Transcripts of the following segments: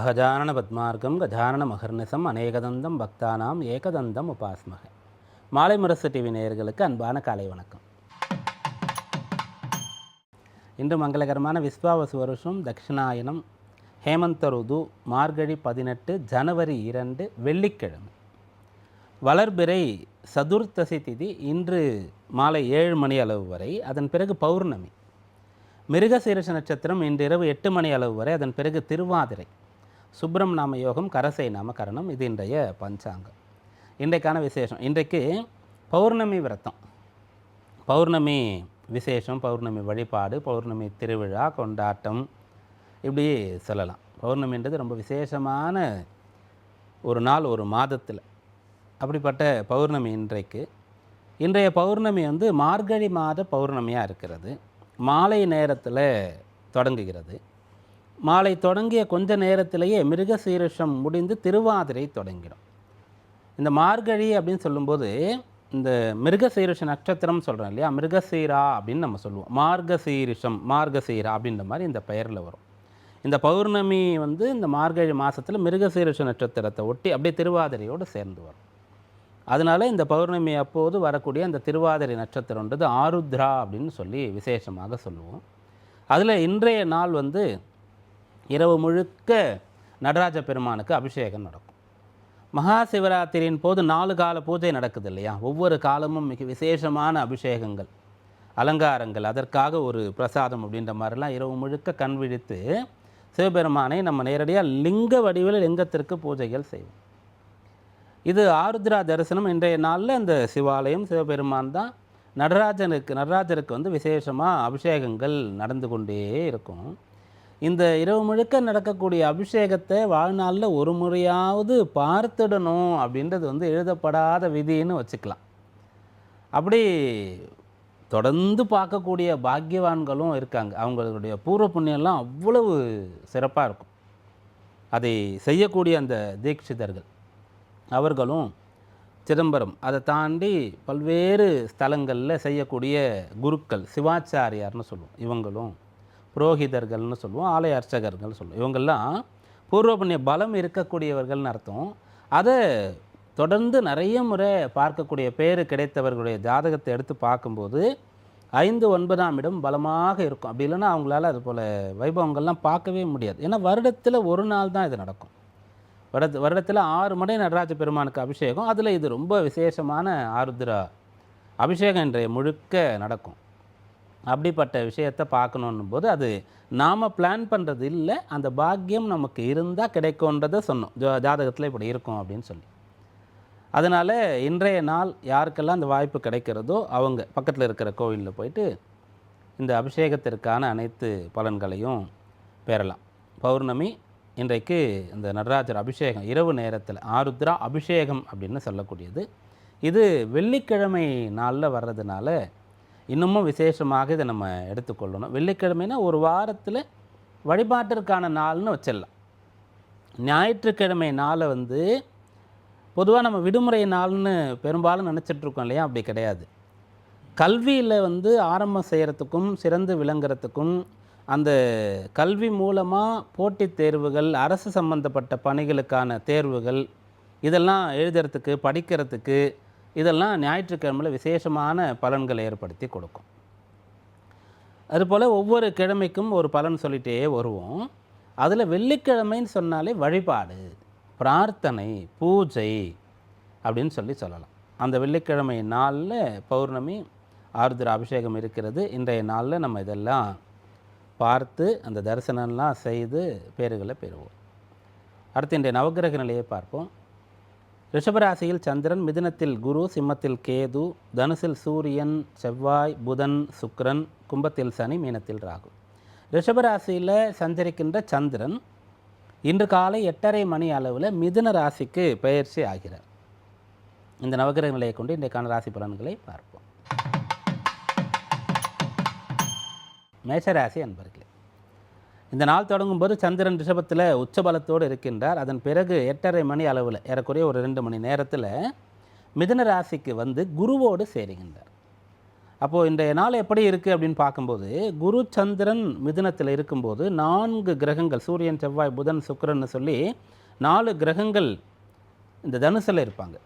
அகஜானன பத்மார்க்கம் கஜானன மகர்நிசம் அநேகதந்தம் பக்தானாம் ஏகதந்தம் உபாஸ்மக. மாலை முரசு டிவி நேயர்களுக்கு அன்பான காலை வணக்கம். இன்று மங்களகரமான விஸ்வாவசு வருஷம் தட்சிணாயனம் ஹேமந்த ருது மார்கழி 18 ஜனவரி 2 வெள்ளிக்கிழமை. வளர்பிறை சதுர்த்தசி திதி இன்று மாலை 7 மணி அளவு வரை, அதன் பிறகு பௌர்ணமி. மிருகசீரிஷ நட்சத்திரம் இன்று இரவு 8 மணி அளவு வரை, அதன் பிறகு திருவாதிரை. சுப்ரம் நாம யோகம், கரசை நாம கரணம். இது இன்றைய பஞ்சாங்கம். இன்றைக்கான விசேஷம், இன்றைக்கு பௌர்ணமி விரதம், பௌர்ணமி விசேஷம், பௌர்ணமி வழிபாடு, பௌர்ணமி திருவிழா கொண்டாட்டம், இப்படி சொல்லலாம். பௌர்ணமின்றது ரொம்ப விசேஷமான ஒரு நாள் ஒரு மாதத்தில். அப்படிப்பட்ட பௌர்ணமி இன்றைய பௌர்ணமி மார்கழி மாத பௌர்ணமியாக இருக்கிறது. மாலை நேரத்தில் தொடங்குகிறது. மாலை தொடங்கிய கொஞ்ச நேரத்திலேயே மிருகசீரிஷம் முடிந்து திருவாதிரை தொடங்கிடும். இந்த மார்கழி அப்படின்னு சொல்லும்போது இந்த மிருகசீரிஷ நட்சத்திரம் சொல்கிறோம் இல்லையா, மிருகசீரா அப்படின்னு நம்ம சொல்லுவோம். மார்கசீரிஷம், மார்கசீரா அப்படின்ற மாதிரி இந்த பெயரில் வரும். இந்த பௌர்ணமி இந்த மார்கழி மாதத்தில் மிருகசீரிஷ நட்சத்திரத்தை ஒட்டி அப்படியே திருவாதிரையோடு சேர்ந்து வரும். அதனால் இந்த பௌர்ணமி அப்போது வரக்கூடிய அந்த திருவாதிரை நட்சத்திரம்ன்றது ஆருத்ரா அப்படின்னு சொல்லி விசேஷமாக சொல்லுவோம். அதில் இன்றைய நாள் இரவு முழுக்க நடராஜ பெருமானுக்கு அபிஷேகம் நடக்கும். மகா சிவராத்திரியின் போது 4 கால பூஜை நடக்குது இல்லையா, ஒவ்வொரு காலமும் மிக விசேஷமான அபிஷேகங்கள், அலங்காரங்கள், அதற்காக ஒரு பிரசாதம் அப்படின்ற மாதிரிலாம் இரவு முழுக்க கண் விழித்து சிவபெருமானை நம்ம நேரடியாக லிங்க வடிவில் லிங்கத்திற்கு பூஜைகள் செய்வோம். இது ஆருத்ரா தரிசனம். இன்றைய நாளில் இந்த சிவாலயம் சிவபெருமான் தான் நடராஜருக்கு விசேஷமாக அபிஷேகங்கள் நடந்து கொண்டே இருக்கும். இந்த இரவு முழுக்க நடக்கக்கூடிய அபிஷேகத்தை வாழ்நாளில் ஒரு முறையாவது பார்த்துடணும் அப்படின்றது எழுதப்படாத விதின்னு வச்சுக்கலாம். அப்படி தொடர்ந்து பார்க்கக்கூடிய பாக்கியவான்களும் இருக்காங்க. அவங்களுடைய பூர்வ புண்ணியெல்லாம் அவ்வளவு சிறப்பாக இருக்கும். அதை செய்யக்கூடிய அந்த தீட்சிதர்கள் அவர்களும் சிதம்பரம், அதை தாண்டி பல்வேறு ஸ்தலங்களில் செய்யக்கூடிய குருக்கள், சிவாச்சாரியார்னு சொல்லுவோம், இவங்களும் புரோகிதர்கள்னு சொல்லுவோம், ஆலய அர்ச்சகர்கள் சொல்லுவோம். இவங்கெல்லாம் பூர்வ புண்ணிய பலம் இருக்கக்கூடியவர்கள்னு அர்த்தம். அதை தொடர்ந்து நிறைய முறை பார்க்கக்கூடிய பேர் கிடைத்தவர்களுடைய ஜாதகத்தை எடுத்து பார்க்கும்போது 5, 9ஆம் இடம் பலமாக இருக்கும். அப்படி இல்லைன்னா அவங்களால அது போல் வைபவங்கள்லாம் பார்க்கவே முடியாது. ஏன்னா வருடத்தில் ஒரு நாள் தான் இது நடக்கும். வருடத்தில் 6 மடை நடராஜ பெருமானுக்கு அபிஷேகம். அதில் இது ரொம்ப விசேஷமான ஆருத்ரா அபிஷேகம் இன்றைய முழுக்க நடக்கும். அப்படிப்பட்ட விஷயத்தை பார்க்கணும் போது அது நாம் பிளான் பண்ணுறது இல்லை, அந்த பாக்கியம் நமக்கு இருந்தால் கிடைக்கும்ன்றதை சொன்னோம். ஜாதகத்தில் இப்படி இருக்கும் அப்படின்னு சொல்லி. அதனால் இன்றைய நாள் யாருக்கெல்லாம் அந்த வாய்ப்பு கிடைக்கிறதோ அவங்க பக்கத்தில் இருக்கிற கோவிலில் போயிட்டு இந்த அபிஷேகத்திற்கான அனைத்து பலன்களையும் பெறலாம். பௌர்ணமி இன்றைக்கு இந்த நடராஜர் அபிஷேகம் இரவு நேரத்தில் ஆருத்ரா அபிஷேகம் அப்படின்னு சொல்லக்கூடியது. இது வெள்ளிக்கிழமை நாளில் வர்றதுனால இன்னமும் விசேஷமாக இதை நம்ம எடுத்துக்கொள்ளணும். வெள்ளிக்கிழமைனா ஒரு வாரத்தில் வழிபாட்டிற்கான நாள்னு வச்சிடலாம். ஞாயிற்றுக்கிழமை நாளை பொதுவாக நம்ம விடுமுறை நாள்னு பெரும்பாலும் நினச்சிட்ருக்கோம் இல்லையா, அப்படி கிடையாது. கல்வியில் ஆரம்பம் செய்கிறதுக்கும் சிறந்து விளங்குறதுக்கும் அந்த கல்வி மூலமாக போட்டித் தேர்வுகள், அரசு சம்பந்தப்பட்ட பணிகளுக்கான தேர்வுகள், இதெல்லாம் எழுதுறதுக்கு படிக்கிறதுக்கு இதெல்லாம் ஞாயிற்றுக்கிழமையில் விசேஷமான பலன்களை ஏற்படுத்தி கொடுக்கும். அதுபோல் ஒவ்வொரு கிழமைக்கும் ஒரு பலன் சொல்லிகிட்டே வருவோம். அதில் வெள்ளிக்கிழமைன்னு சொன்னாலே வழிபாடு, பிரார்த்தனை, பூஜை அப்படின்னு சொல்லலாம். அந்த வெள்ளிக்கிழமை நாளில் பௌர்ணமி ஆருத்ரா அபிஷேகம் இருக்கிறது. இன்றைய நாளில் நம்ம இதெல்லாம் பார்த்து அந்த தரிசனம்லாம் செய்து பேறுகளை பெறுவோம். அடுத்து இன்றைய நவகிரக நிலையை பார்ப்போம். ரிஷபராசியில் சந்திரன், மிதுனத்தில் குரு, சிம்மத்தில் கேது, தனுசில் சூரியன், செவ்வாய், புதன், சுக்கிரன், கும்பத்தில் சனி, மீனத்தில் ராகு. ரிஷபராசியில் சஞ்சரிக்கின்ற சந்திரன் இன்று காலை 8:30 மணி அளவில் மிதுன ராசிக்கு பெயர்ச்சி ஆகிறார். இந்த நவகிரக நிலையை கொண்டு இன்றைக்கான ராசி பலன்களை பார்ப்போம். மேஷராசி அன்பர்களே, இந்த நாள் தொடங்கும்போது சந்திரன் ரிஷபத்தில் உச்சபலத்தோடு இருக்கின்றார். அதன் பிறகு 8:30 மணி அளவில் ஏறக்குறைய ஒரு 2 மணி நேரத்தில் மிதுன ராசிக்கு குருவோடு சேருகின்றார். அப்போது இன்றைய நாள் எப்படி இருக்குது அப்படின்னு பார்க்கும்போது, குரு சந்திரன் மிதுனத்தில் இருக்கும்போது 4 கிரகங்கள் சூரியன், செவ்வாய், புதன், சுக்கிரன்னு சொல்லி 4 கிரகங்கள் இந்த தனுசில் இருப்பாங்க.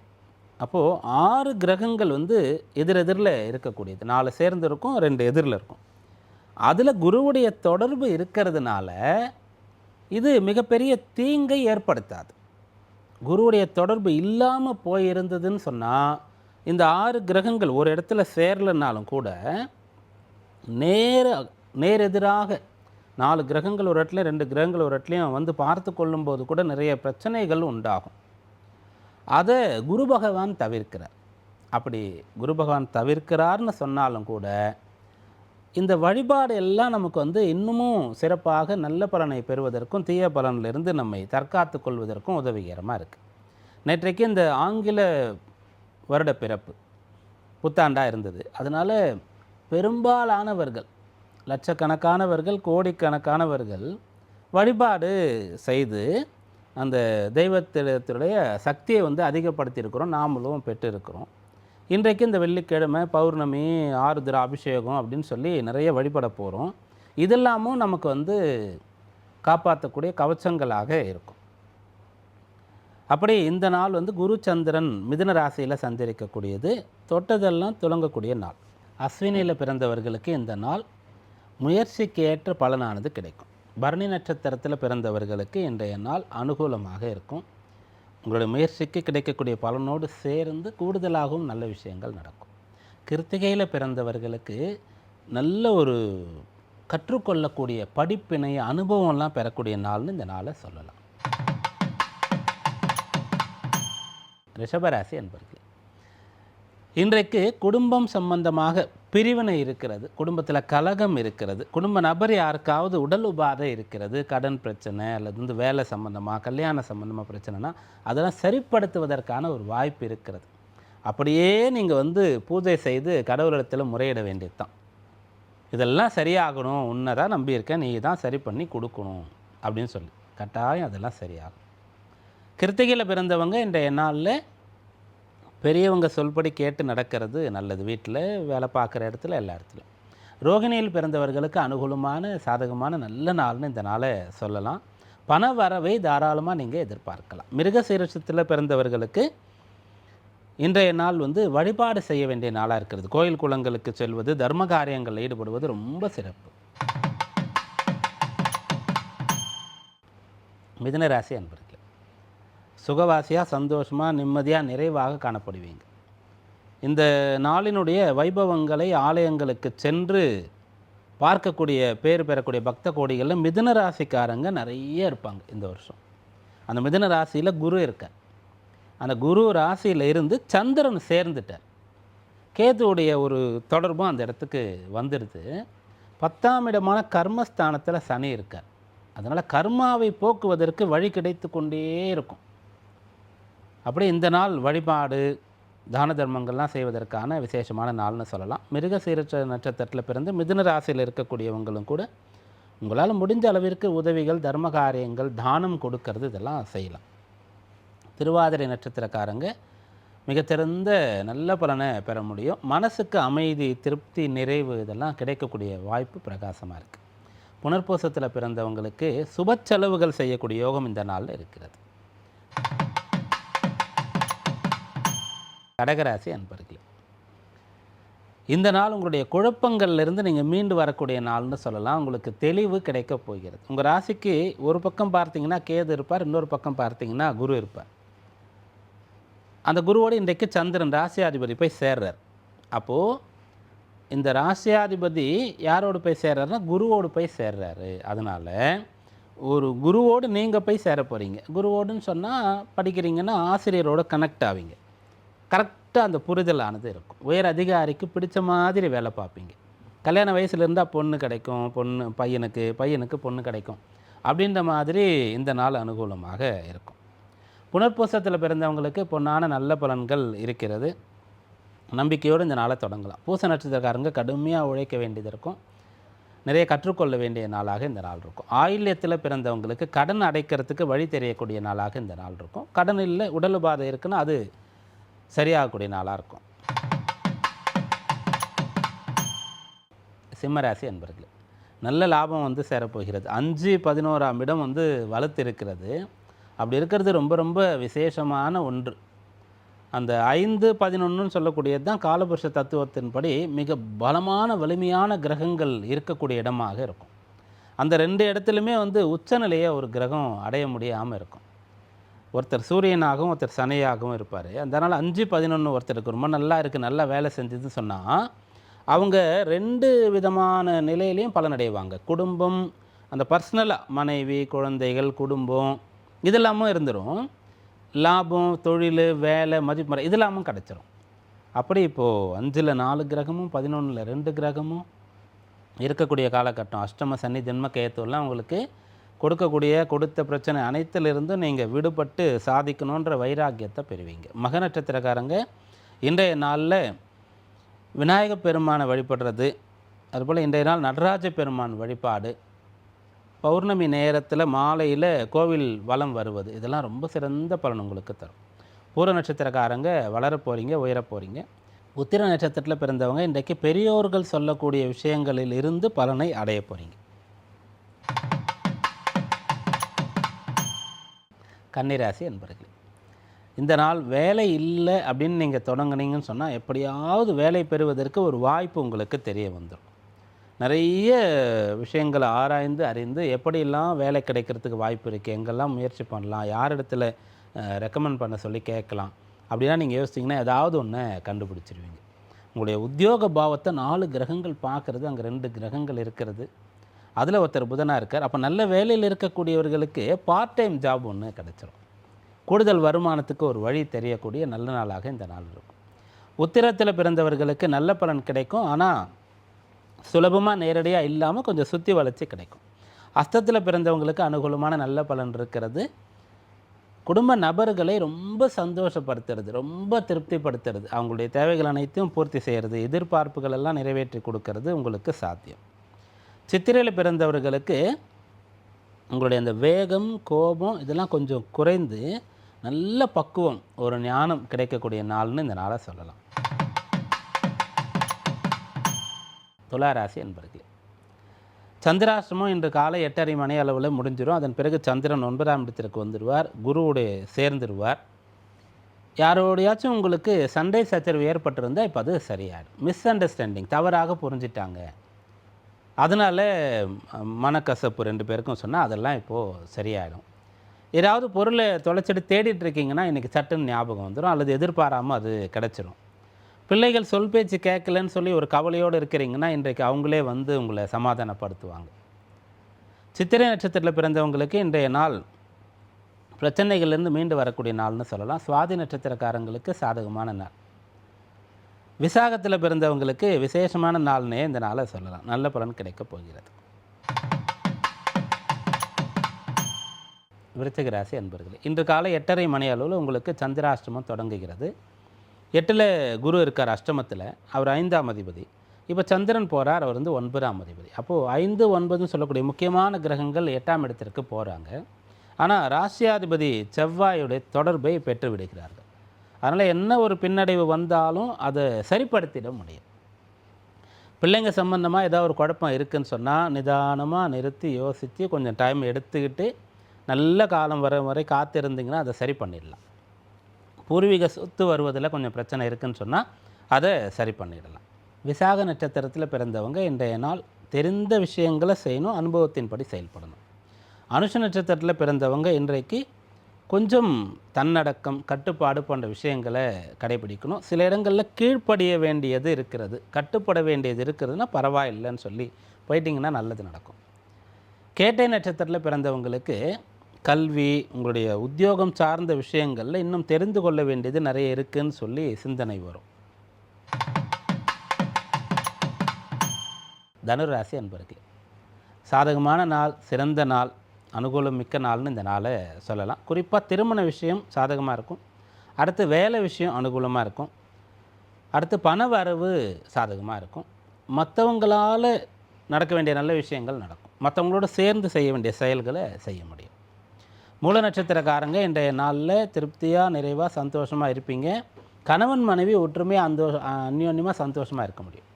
அப்போது 6 கிரகங்கள் வந்து எதிரெதிரில் இருக்கக்கூடியது. 4 சேர்ந்து இருக்கும், 2 எதிரில் இருக்கும். அதில் குருவுடைய தொடர்பு இருக்கிறதுனால இது மிகப்பெரிய தீங்கை ஏற்படுத்தாது. குருவுடைய தொடர்பு இல்லாமல் போயிருந்ததுன்னு சொன்னால், இந்த 6 கிரகங்கள் ஒரு இடத்துல சேரலைனாலும் கூட நேரெதிராக 4 கிரகங்கள் ஒரு இடத்துல, 2 கிரகங்கள் ஒரு இடத்துலையும் வந்து பார்த்து கொள்ளும்போது கூட நிறைய பிரச்சனைகள் உண்டாகும். அதை குரு பகவான் தவிர்க்கிறார். அப்படி குரு பகவான் தவிர்க்கிறார்னு சொன்னாலும் கூட இந்த வழிபாடு எல்லாம் நமக்கு வந்து இன்னமும் சிறப்பாக நல்ல பலனை பெறுவதற்கும் தீய பலனிலிருந்து நம்மை தற்காத்து கொள்வதற்கும் உதவிகரமாக இருக்குது. நேற்றைக்கு இந்த ஆங்கில வருட பிறப்பு புத்தாண்டாக இருந்தது. அதனால் பெரும்பாலானவர்கள், லட்சக்கணக்கானவர்கள், கோடிக்கணக்கானவர்கள் வழிபாடு செய்து அந்த தெய்வத்தினுடைய சக்தியை வந்து அதிகப்படுத்தியிருக்கிறோம், நாமளும் பெற்றிருக்கிறோம். இன்றைக்கு இந்த வெள்ளிக்கிழமை பௌர்ணமி, ஆருத்ர அபிஷேகம் அப்படின்னு சொல்லி நிறைய வழிபட போகிறோம். இதெல்லாமும் நமக்கு வந்து காப்பாற்றக்கூடிய கவச்சங்களாக இருக்கும். அப்படி இந்த நாள் வந்து குரு சந்திரன் மிதுன ராசியில் சஞ்சரிக்கக்கூடியது, தொட்டதெல்லாம் துலங்கக்கூடிய நாள். அஸ்வினியில் பிறந்தவர்களுக்கு இந்த நாள் முயற்சிக்கு ஏற்ற பலனானது கிடைக்கும். பரணி நட்சத்திரத்தில் பிறந்தவர்களுக்கு இன்றைய நாள் அனுகூலமாக இருக்கும். உங்களுடைய முயற்சிக்கு கிடைக்கக்கூடிய பலனோடு சேர்ந்து கூடுதலாகவும் நல்ல விஷயங்கள் நடக்கும். கிருத்திகையில் பிறந்தவர்களுக்கு நல்ல ஒரு கற்றுக்கொள்ளக்கூடிய படிப்பினை, அனுபவம்லாம் பெறக்கூடிய நாள்னு இந்த நாளை சொல்லலாம். ரிஷபராசி அன்பர்களே, இன்றைக்கு குடும்பம் சம்பந்தமாக பிரிவினை இருக்கிறது, குடும்பத்தில் கலகம் இருக்கிறது, குடும்ப நபர் யாருக்காவது உடல் உபாதை இருக்கிறது, கடன் பிரச்சனை அல்லது வந்து வேலை சம்பந்தமாக, கல்யாண சம்பந்தமாக பிரச்சனைனா அதெல்லாம் சரிப்படுத்துவதற்கான ஒரு வாய்ப்பு இருக்கிறது. அப்படியே நீங்கள் வந்து பூஜை செய்து கடவுளிடத்தில் முறையிட வேண்டியது தான். இதெல்லாம் சரியாகணும், உன்னை தான் நம்பியிருக்கேன், நீ தான் சரி பண்ணி கொடுக்கணும் அப்படின்னு சொல்லி கட்டாயம் அதெல்லாம் சரியாகும். கிருத்திகையில் பிறந்தவங்க இன்றைய நாளில் பெரியவங்க சொல்படி கேட்டு நடக்கிறது நல்லது. வீட்டில் வேலை பார்க்குற இடத்துல எல்லா இடத்துலையும். ரோகிணியில் பிறந்தவர்களுக்கு அனுகூலமான சாதகமான நல்ல நாள்னு இந்த நாளை சொல்லலாம். பண வரவை தாராளமாக நீங்கள் எதிர்பார்க்கலாம். மிருகசீரிஷத்தில் பிறந்தவர்களுக்கு இன்றைய நாள் வந்து வழிபாடு செய்ய வேண்டிய நாளாக இருக்கிறது. கோயில் குளங்களுக்கு செல்வது, தர்ம காரியங்களில் ஈடுபடுவது ரொம்ப சிறப்பு. மிதுன ராசி அன்பர்களே, சுகவாசியாக, சந்தோஷமாக, நிம்மதியாக, நிறைவாக காணப்படுவீங்க. இந்த நாளினுடைய வைபவங்களை ஆலயங்களுக்கு சென்று பார்க்கக்கூடிய பேர் பெறக்கூடிய பக்த கோடிகளில் மிதுன ராசிக்காரங்க நிறைய இருப்பாங்க இந்த வருஷம். அந்த மிதுன ராசியில் குரு இருக்கார். அந்த குரு ராசியில் இருந்து சந்திரன் சேர்ந்துட்டார். கேதுவுடைய ஒரு தொடர்பும் அந்த இடத்துக்கு வந்துடுது. 10ஆம் இடமான கர்மஸ்தானத்தில் சனி இருக்கார். அதனால் கர்மாவை போக்குவதற்கு வழி கிடைத்து கொண்டே இருக்கும். அப்படி இந்த நாள் வழிபாடு, தான தர்மங்கள்லாம் செய்வதற்கான விசேஷமான நாள்னு சொல்லலாம். மிருகசீரிஷ நட்சத்திரத்தில் பிறந்து மிதுன ராசியில் இருக்கக்கூடியவங்களும் கூட உங்களால் முடிஞ்ச அளவிற்கு உதவிகள், தர்ம காரியங்கள், தானம் கொடுக்கறது இதெல்லாம் செய்யலாம். திருவாதிரை நட்சத்திரக்காரங்க மிகச்சிறந்த நல்ல பலனை பெற முடியும். மனசுக்கு அமைதி, திருப்தி, நிறைவு இதெல்லாம் கிடைக்கக்கூடிய வாய்ப்பு பிரகாசமாக இருக்குது. புனர்பூசத்தில் பிறந்தவங்களுக்கு சுப செலவுகள் செய்யக்கூடிய யோகம் இந்த நாளில் இருக்கிறது. கடகராசி அன்பர்களே, இந்த நாள் உங்களுடைய குழப்பங்கள்லேருந்து நீங்கள் மீண்டு வரக்கூடிய நாள்னு சொல்லலாம். உங்களுக்கு தெளிவு கிடைக்க போகிறது. உங்கள் ராசிக்கு ஒரு பக்கம் பார்த்தீங்கன்னா கேது இருப்பார், இன்னொரு பக்கம் பார்த்தீங்கன்னா குரு இருப்பார். அந்த குருவோடு இன்றைக்கு சந்திரன் ராசியாதிபதி போய் சேர்றார். அப்போது இந்த ராசியாதிபதி யாரோடு போய் சேர்றாருன்னா குருவோடு போய் சேர்றாரு. அதனால் ஒரு குருவோடு நீங்கள் போய் சேர போகிறீங்க. குருவோடுன்னு சொன்னால் படிக்கிறீங்கன்னா ஆசிரியரோடு கனெக்ட் ஆவீங்க. கரெக்டாக அந்த புரிதலானது இருக்கும். உயர் அதிகாரிக்கு பிடிச்ச மாதிரி வேலை பார்ப்பீங்க. கல்யாண வயசில் இருந்தால் பொண்ணு கிடைக்கும், பையனுக்கு பொண்ணு கிடைக்கும் அப்படின்ற மாதிரி இந்த நாள் அனுகூலமாக இருக்கும். புனர்பூசத்தில் பிறந்தவங்களுக்கு பொன்னான நல்ல பலன்கள் இருக்கிறது. நம்பிக்கையோடு இந்த நாளை தொடங்கலாம். பூச நட்சத்திரக்காரங்க கடுமையாக உழைக்க வேண்டியது இருக்கும். நிறைய கற்றுக்கொள்ள வேண்டிய நாளாக இந்த நாள் இருக்கும். ஆயில்யத்தில் பிறந்தவங்களுக்கு கடன் அடைக்கிறதுக்கு வழி தெரியக்கூடிய நாளாக இந்த நாள் இருக்கும். கடன் இல்லை, உடல் உபாதை இருக்குன்னா அது சரியாகக்கூடிய நாளாக இருக்கும். சிம்மராசி அன்பர்களே, நல்ல லாபம் வந்து சேரப்போகிறது. 5, 11ஆம் இடம் வந்து வலுத்து இருக்கிறது. அப்படி இருக்கிறது ரொம்ப ரொம்ப விசேஷமான ஒன்று. அந்த 5, 11ன்னு சொல்லக்கூடியது தான் காலபுருஷ தத்துவத்தின்படி மிக பலமான வலிமையான கிரகங்கள் இருக்கக்கூடிய இடமாக இருக்கும். அந்த 2 இடத்துலையுமே வந்து உச்சநிலையை ஒரு கிரகம் அடைய முடியாமல் இருக்கும். ஒருத்தர் சூரியனாகவும் ஒருத்தர் சனியாகவும் இருப்பார். அதனால் 5, 11 ஒருத்தருக்கு ரொம்ப நல்லா இருக்குது, நல்லா வேலை செஞ்சுதுன்னு சொன்னால் அவங்க 2 விதமான நிலையிலையும் பலனடைவாங்க. குடும்பம், அந்த பர்சனலாக மனைவி, குழந்தைகள், குடும்பம் இதெல்லாமும் இருந்துடும். லாபம், தொழில், வேலை, மதிப்புமுறை இதெல்லாமும் கிடச்சிரும். அப்படி இப்போது 5ல் 4 கிரகமும் 11ல் 2 கிரகமும் இருக்கக்கூடிய காலகட்டம். அஷ்டம சனி, ஜென்ம கேத்துவெல்லாம் உங்களுக்கு கொடுத்த பிரச்சனை அனைத்திலிருந்தும் நீங்கள் விடுபட்டு சாதிக்கணுன்ற வைராக்கியத்தை பெறுவீங்க. மக நட்சத்திரக்காரங்க இன்றைய நாளில் விநாயக பெருமானை வழிபடுறது, அதுபோல் இன்றைய நாள் நடராஜ பெருமான் வழிபாடு, பௌர்ணமி நேரத்தில் மாலையில் கோவில் வலம் வருவது, இதெல்லாம் ரொம்ப சிறந்த பலன் உங்களுக்கு தரும். பூர நட்சத்திரக்காரங்க வளர போகிறீங்க, உயர போகிறீங்க. உத்திர நட்சத்திரத்தில் பிறந்தவங்க இன்றைக்கு பெரியோர்கள் சொல்லக்கூடிய விஷயங்களில் இருந்து பலனை அடைய போகிறீங்க. கன்னிராசி என்பர்களே, இந்த நாள் வேலை இல்லை அப்படின்னு நீங்கள் தொடங்குனீங்கன்னு சொன்னால் எப்படியாவது வேலை பெறுவதற்கு ஒரு வாய்ப்பு உங்களுக்கு தெரிய வந்துடும். நிறைய விஷயங்களை ஆராய்ந்து அறிந்து எப்படியெல்லாம் வேலை கிடைக்கிறதுக்கு வாய்ப்பு இருக்குது, எங்கெல்லாம் முயற்சி பண்ணலாம், யார் இடத்துல ரெக்கமெண்ட் பண்ண சொல்லி கேட்கலாம் அப்படின்னா நீங்கள் யோசிச்சிங்கன்னா ஏதாவது ஒன்று கண்டுபிடிச்சிருவீங்க. உங்களுடைய உத்தியோக பாவத்தை 4 கிரகங்கள் பார்க்குறது, அங்கே 2 கிரகங்கள் இருக்கிறது, அதில் ஒருத்தர் புதனாக இருக்கார். அப்போ நல்ல வேலையில் இருக்கக்கூடியவர்களுக்கு பார்ட் டைம் ஜாப் ஒன்று கிடச்சிரும். கூடுதல் வருமானத்துக்கு ஒரு வழி தெரியக்கூடிய நல்ல நாளாக இந்த நாள் இருக்கும். உத்திரத்தில் பிறந்தவர்களுக்கு நல்ல பலன் கிடைக்கும், ஆனால் சுலபமாக நேரடியாக இல்லாமல் கொஞ்சம் சுற்றி வளைச்சி கிடைக்கும். அஸ்தத்தில் பிறந்தவங்களுக்கு அனுகூலமான நல்ல பலன் இருக்கிறது. குடும்ப நபர்களை ரொம்ப சந்தோஷப்படுத்துறது, ரொம்ப திருப்திப்படுத்துறது, அவங்களுடைய தேவைகள் அனைத்தையும் பூர்த்தி செய்கிறது, எதிர்பார்ப்புகள் எல்லாம் நிறைவேற்றி கொடுக்கறது உங்களுக்கு சாத்தியம். சித்திரையில் பிறந்தவர்களுக்கு உங்களுடைய அந்த வேகம், கோபம் இதெல்லாம் கொஞ்சம் குறைந்து நல்ல பக்குவம், ஒரு ஞானம் கிடைக்கக்கூடிய நாள்னு இந்த நாளை சொல்லலாம். துளாராசி என்பர்களே, சந்திராஷ்டமம் இன்று காலை 8:30 மணி அளவில் முடிஞ்சிடும். அதன் பிறகு சந்திரன் 9ஆம் இடத்திற்கு வந்துடுவார், குருவுடைய சேர்ந்துருவார். யாரோடையாச்சும் உங்களுக்கு சண்டை சச்சரவு ஏற்பட்டிருந்தால் இப்போ அது சரியாயிடும். மிஸ் அண்டர்ஸ்டாண்டிங், தவறாக புரிஞ்சிட்டாங்க, அதனால் மனக்கசப்பு 2 பேருக்கும் சொன்னால் அதெல்லாம் இப்போது சரியாயிடும். ஏதாவது பொருளை தொலைச்சிட்டு தேடிட்டு இருக்கீங்கன்னா இன்றைக்கி சட்டுன்னு ஞாபகம் வந்துடும், அல்லது எதிர்பாராமல் அது கிடச்சிரும். பிள்ளைகள் சொல் பேச்சு கேட்கலன்னு சொல்லி ஒரு கவலையோடு இருக்கிறீங்கன்னா இன்றைக்கு அவங்களே வந்து உங்களை சமாதானப்படுத்துவாங்க. சித்திரை நட்சத்திரத்தில் பிறந்தவங்களுக்கு இன்றைய நாள் பிரச்சனைகள்லேருந்து மீண்டு வரக்கூடிய நாள்னு சொல்லலாம். சுவாதி நட்சத்திரக்காரங்களுக்கு சாதகமான நாள். விசாகத்தில் பிறந்தவங்களுக்கு விசேஷமான நாள்னே இந்த நாளை சொல்லலாம். நல்ல பலன் கிடைக்கப் போகிறது. விருச்சிக ராசி அன்பர்களே, இன்று காலை 8:30 மணி அளவில் உங்களுக்கு சந்திராஷ்டமம் தொடங்குகிறது. 8ல் குரு இருக்கார், அஷ்டமத்தில் அவர் 5ஆம் அதிபதி. இப்போ சந்திரன் போகிறார், அவர் வந்து 9ஆம் அதிபதி. அப்போது 5, 9ன்னு சொல்லக்கூடிய முக்கியமான கிரகங்கள் 8ஆம் இடத்திற்கு போகிறாங்க. ஆனால் ராசியாதிபதி செவ்வாயுடைய தொடர்பை பெற்று விடுகிறார்கள். அதனால் என்ன ஒரு பின்னடைவு வந்தாலும் அதை சரிப்படுத்திட முடியும். பிள்ளைங்க சம்பந்தமாக ஏதாவது ஒரு குழப்பம் இருக்குதுன்னு சொன்னால் நிதானமாக நிறுத்தி யோசித்து கொஞ்சம் டைம் எடுத்துக்கிட்டு நல்ல காலம் வரை காத்திருந்தீங்கன்னா அதை சரி பண்ணிடலாம். பூர்வீக சொத்து வருவதில் கொஞ்சம் பிரச்சனை இருக்குதுன்னு சொன்னால் அதை சரி பண்ணிடலாம். விசாக நட்சத்திரத்தில் பிறந்தவங்க இன்றைய நாள் தெரிந்த விஷயங்களை செய்யணும், அனுபவத்தின்படி செயல்படணும். அனுஷ நட்சத்திரத்தில் பிறந்தவங்க இன்றைக்கு கொஞ்சம் தன்னடக்கம், கட்டுப்பாடு போன்ற விஷயங்களை கடைபிடிக்கணும். சில இடங்களில் கீழ்ப்படிய வேண்டியது இருக்கிறது, கட்டுப்பட வேண்டியது இருக்கிறதுனா பரவாயில்லைன்னு சொல்லி போயிட்டிங்கன்னா நல்லது நடக்கும். கேட்டை நட்சத்திரத்தில் பிறந்தவங்களுக்கு கல்வி, உங்களுடைய உத்தியோகம் சார்ந்த விஷயங்களில் இன்னும் தெரிந்து கொள்ள வேண்டியது நிறைய இருக்குதுன்னு சொல்லி சிந்தனை வரும். தனுராசி அன்பர்களே, சாதகமான நாள், சிறந்த நாள், அனுகூலம் மிக்க நாள்னு இந்த நாளை சொல்லலாம். குறிப்பாக திருமண விஷயம் சாதகமாக இருக்கும், அடுத்து வேலை விஷயம் அனுகூலமாக இருக்கும், அடுத்து பண வரவு சாதகமாக இருக்கும், மற்றவங்களால் நடக்க வேண்டிய நல்ல விஷயங்கள் நடக்கும், மற்றவங்களோட சேர்ந்து செய்ய வேண்டிய செயல்களை செய்ய முடியும். மூல நட்சத்திரக்காரங்க இன்றைய நாளில் திருப்தியாக, நிறைவாக, சந்தோஷமாக இருப்பீங்க. கணவன் மனைவி ஒற்றுமையாக அந்யோன்யமாக சந்தோஷமாக இருக்க முடியும்.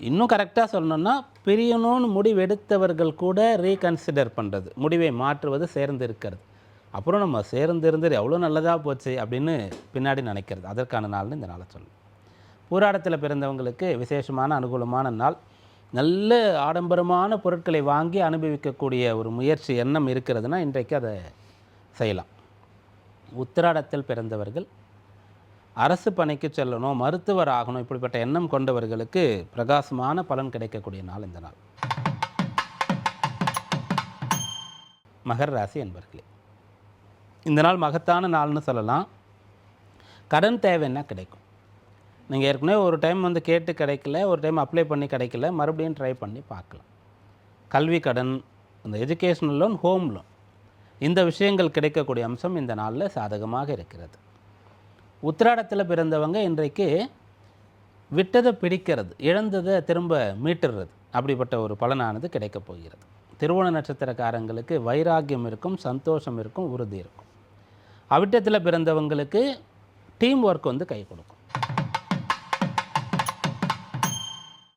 இன்னும் கரெக்டாக சொல்லணும்னா பிரியணும்னு முடிவெடுத்தவர்கள் கூட ரீகன்சிடர் பண்ணுறது, முடிவை மாற்றுவது, சேர்ந்து இருக்கிறது. அப்புறம் நம்ம சேர்ந்து இருந்தது எவ்வளோ நல்லதாக போச்சு அப்படின்னு பின்னாடி நினைக்கிறது. அதற்கான நாள்னு இந்த நாளை சொல்லுவோம். பூராடத்தில் பிறந்தவங்களுக்கு விசேஷமான அனுகூலமான நாள். நல்ல ஆடம்பரமான பொருட்களை வாங்கி அனுபவிக்கக்கூடிய ஒரு முயற்சி எண்ணம் இருக்கிறதுனா இன்றைக்கு அதை செய்யலாம். உத்திராடத்தில் பிறந்தவர்கள் அரசு பணிக்கு செல்லணும், மருத்துவர் ஆகணும், இப்படிப்பட்ட எண்ணம் கொண்டவர்களுக்கு பிரகாசமான பலன் கிடைக்கக்கூடிய நாள் இந்த நாள். மகர ராசி என்பர்களே, இந்த நாள் மகத்தான நாள்னு சொல்லலாம். கடன் தேவைன்னா கிடைக்கும். நீங்கள் ஏற்கனவே ஒரு டைம் வந்து கேட்டு கிடைக்கல, ஒரு டைம் அப்ளை பண்ணி கிடைக்கல, மறுபடியும் ட்ரை பண்ணி பார்க்கலாம். கல்வி கடன், இந்த எஜுகேஷனல் லோன், ஹோம் லோன், இந்த விஷயங்கள் கிடைக்கக்கூடிய அம்சம் இந்த நாளில் சாதகமாக இருக்கிறது. உத்திராடத்தில் பிறந்தவங்க இன்றைக்கு விட்டதை பிடிக்கிறது, இழந்ததை திரும்ப மீட்டுறது, அப்படிப்பட்ட ஒரு பலனானது கிடைக்கப் போகிறது. திருவோண நட்சத்திரக்காரங்களுக்கு வைராக்கியம் இருக்கும், சந்தோஷம் இருக்கும், உறுதி இருக்கும். அவிட்டத்தில் பிறந்தவங்களுக்கு டீம் ஒர்க் வந்து கை கொடுக்கும்.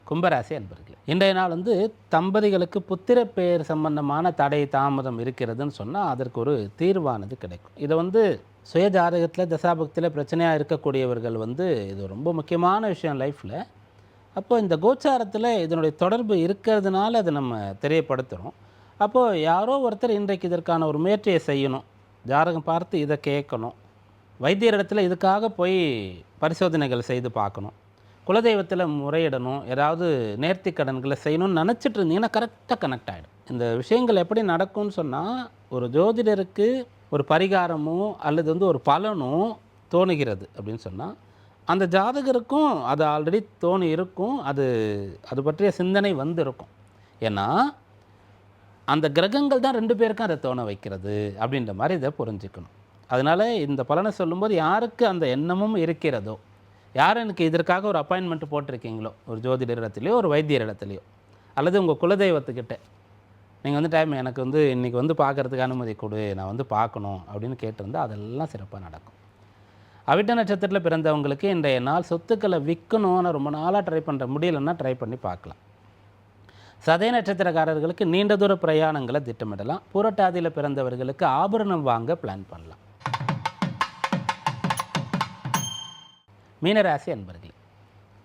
கும்பராசி அன்பர்களே, இன்றைய நாள் வந்து தம்பதிகளுக்கு புத்திர பேர் சம்பந்தமான தடை தாமதம் இருக்கிறதுன்னு சொன்னால் அதற்கு ஒரு தீர்வானது கிடைக்கும். இதை வந்து சுய ஜாதகத்தில் தசாபக்தியில் பிரச்சனையாக இருக்கக்கூடியவர்கள் வந்து இது ரொம்ப முக்கியமான விஷயம் லைஃப்பில். அப்போது இந்த கோச்சாரத்தில் இதனுடைய தொடர்பு இருக்கிறதுனால அதை நம்ம தெரியப்படுத்துகிறோம். அப்போது யாரோ ஒருத்தர் இன்றைக்கு இதற்கான ஒரு முயற்சியை செய்யணும், ஜாதகம் பார்த்து இதை கேட்கணும், வைத்தியர் இடத்துல இதுக்காக போய் பரிசோதனைகள் செய்து பார்க்கணும், குலதெய்வத்தில் முறையிடணும், ஏதாவது நேர்த்தி கடன்களை செய்யணும்னு நினச்சிட்டு இருந்தீங்கன்னா கரெக்டாக கனெக்ட் ஆகிடும். இந்த விஷயங்கள் எப்படி நடக்கும்னு சொன்னால், ஒரு ஜோதிடருக்கு ஒரு பரிகாரமோ அல்லது வந்து ஒரு பலனோ தோணுகிறது அப்படின்னு சொன்னால் அந்த ஜாதகருக்கும் அது ஆல்ரெடி தோணி இருக்கும், அது பற்றிய சிந்தனை வந்திருக்கும். ஏன்னா அந்த கிரகங்கள் தான் ரெண்டு பேருக்கும் அதை தோண வைக்கிறது அப்படின்ற மாதிரி இதை புரிஞ்சுக்கணும். அதனால் இந்த பலனை சொல்லும்போது யாருக்கு அந்த எண்ணமும் இருக்கிறதோ, யார் எனக்கு இதற்காக ஒரு அப்பாயின்மெண்ட் போட்டிருக்கீங்களோ, ஒரு ஜோதிடர் இடத்துலையோ ஒரு வைத்தியர் இடத்துலையோ அல்லது உங்கள் குலதெய்வத்துக்கிட்ட நீங்கள் வந்து டைம் எனக்கு வந்து இன்றைக்கி வந்து பார்க்குறதுக்கு அனுமதி கொடு, நான் வந்து பார்க்கணும் அப்படின்னு கேட்டிருந்தால் அதெல்லாம் சிறப்பாக நடக்கும். அவிட்ட நட்சத்திரத்தில் பிறந்தவங்களுக்கு இன்றைய நாள் சொத்துக்களை விற்கணும்னு ரொம்ப நாளாக ட்ரை பண்ணுற, முடியலன்னா ட்ரை பண்ணி பார்க்கலாம். சதய நட்சத்திரக்காரர்களுக்கு நீண்ட தூர பிரயாணங்களை திட்டமிடலாம். புரட்டாதியில் பிறந்தவர்களுக்கு ஆபரணம் வாங்க பிளான் பண்ணலாம். மீனராசி அன்பர்களே,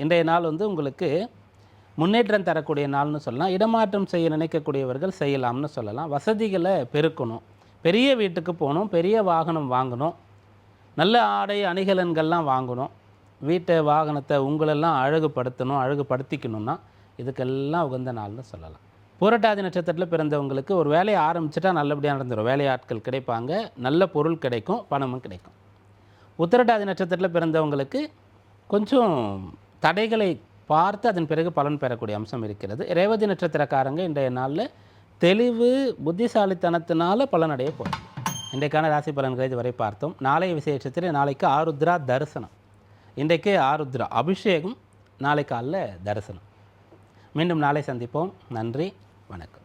இன்றைய நாள் வந்து உங்களுக்கு முன்னேற்றம் தரக்கூடிய நாள்னு சொல்லலாம். இடமாற்றம் செய்ய நினைக்கக்கூடியவர்கள் செய்யலாம்னு சொல்லலாம். வசதிகளை பெருக்கணும், பெரிய வீட்டுக்கு போகணும், பெரிய வாகனம் வாங்கணும், நல்ல ஆடை அணிகலன்கள்லாம் வாங்கணும், வீட்டை வாகனத்தை உங்களெல்லாம் அழகுபடுத்தணும், அழகுபடுத்திக்கணும்னா இதுக்கெல்லாம் உகந்த நாள்னு சொல்லலாம். புரட்டாதி நட்சத்திரத்தில் பிறந்தவங்களுக்கு ஒரு வேலையை ஆரம்பிச்சிட்டா நல்லபடியாக நடந்துடும். வேலையாட்கள் கிடைப்பாங்க, நல்ல பொருள் கிடைக்கும், பணமும் கிடைக்கும். உத்திரட்டாதி நட்சத்திரத்தில் பிறந்தவங்களுக்கு கொஞ்சம் தடைகளை பார்த்து அதன் பிறகு பலன் பெறக்கூடிய அம்சம் இருக்கிறது. ரேவதி நட்சத்திரக்காரங்க இன்றைய நாளில் தெளிவு புத்திசாலித்தனத்தினால பலனடைய போகும். இன்றைக்கான ராசி பலன்களை இதுவரை பார்த்தோம். நாளைய விசேஷத்தில் நாளைக்கு ஆருத்ரா தரிசனம், இன்றைக்கு ஆருத்ரா அபிஷேகம், நாளை காலைல தரிசனம். மீண்டும் நாளை சந்திப்போம். நன்றி, வணக்கம்.